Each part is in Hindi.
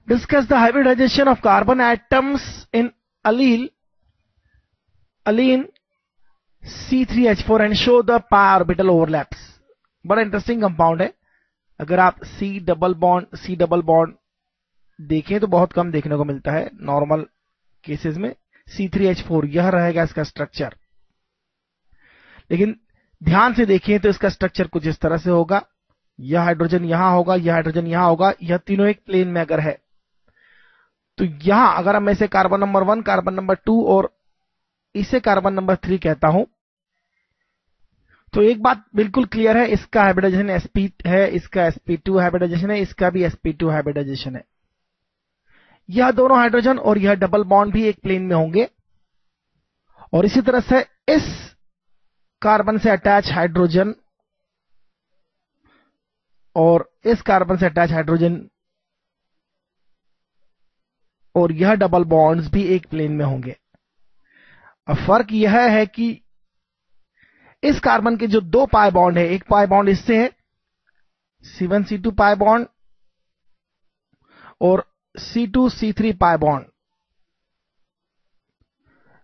Discuss the hybridization of carbon atoms in allene C3H4 and show the pi orbital overlaps. बड़ा इंटरेस्टिंग कंपाउंड है। अगर आप C डबल बॉन्ड देखें तो बहुत कम देखने को मिलता है नॉर्मल केसेस में। C3H4 यह रहेगा इसका स्ट्रक्चर, लेकिन ध्यान से देखें तो इसका स्ट्रक्चर कुछ इस तरह से होगा। यह हाइड्रोजन यहां होगा, यह हाइड्रोजन यहां होगा, यह तीनों एक प्लेन में अगर है तो यहां अगर मैं इसे कार्बन नंबर 1, कार्बन नंबर 2 और इसे कार्बन नंबर 3 कहता हूं तो एक बात बिल्कुल क्लियर है, इसका हाइब्रिडाइजेशन sp है, इसका sp2 हाइब्रिडाइजेशन है, इसका भी sp2 हाइब्रिडाइजेशन है। यह दोनों हाइड्रोजन और यह डबल बॉन्ड भी एक प्लेन में होंगे और इसी तरह से इस कार्बन से अटैच हाइड्रोजन और इस कार्बन से अटैच हाइड्रोजन और यह डबल बॉन्ड्स भी एक प्लेन में होंगे। अब फर्क यह है कि इस कार्बन के जो दो पाई बॉन्ड है, एक पाई बॉन्ड इससे है C1C2 पाई बॉन्ड और C2C3 पाई बॉन्ड,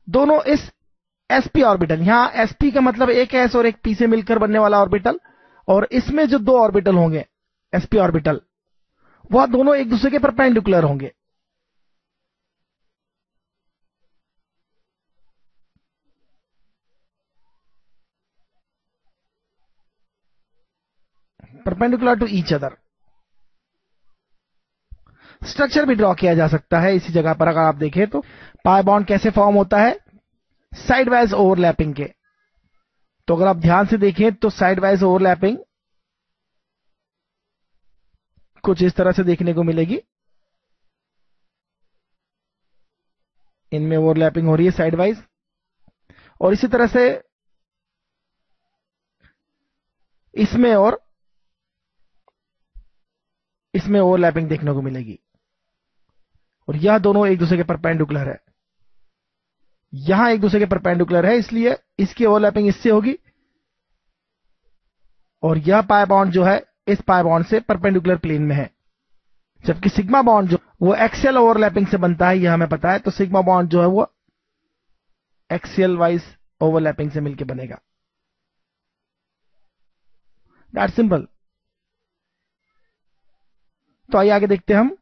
दोनों इस sp ऑर्बिटल, यहां sp का मतलब एक s और एक p से मिलकर बनने वाला ऑर्बिटल, और इसमें जो दो ऑर्बिटल होंगे sp ऑर्बिटल, वह दोनों एक दूसरे के परपेंडिकुलर होंगे। Perpendicular to each other. Structure भी ड्रॉ किया जा सकता है इसी जगह पर। अगर आप देखें तो पाई बॉन्ड कैसे फॉर्म होता है, साइड वाइज ओवरलैपिंग के। तो अगर आप ध्यान से देखें तो साइड वाइज ओवरलैपिंग कुछ इस तरह से देखने को मिलेगी। इनमें ओवरलैपिंग हो रही है साइड वाइज, और इसी तरह से इसमें और इसमें ओवरलैपिंग देखने को मिलेगी, और यह दोनों एक दूसरे के परपेंडिकुलर है। यहां एक दूसरे के परपेंडिकुलर है, इसलिए इसकी ओवरलैपिंग इससे होगी, और यह पाई बॉन्ड जो है इस पाई बॉन्ड से परपेंडिकुलर प्लेन में है। जबकि सिग्मा बॉन्ड जो वो एक्सियल ओवरलैपिंग से बनता है, यह हमें पता है। तो सिग्मा बॉन्ड जो है वो एक्सियल वाइज ओवरलैपिंग से मिलकर बनेगा। That simple. तो आइए आगे देखते हैं हम।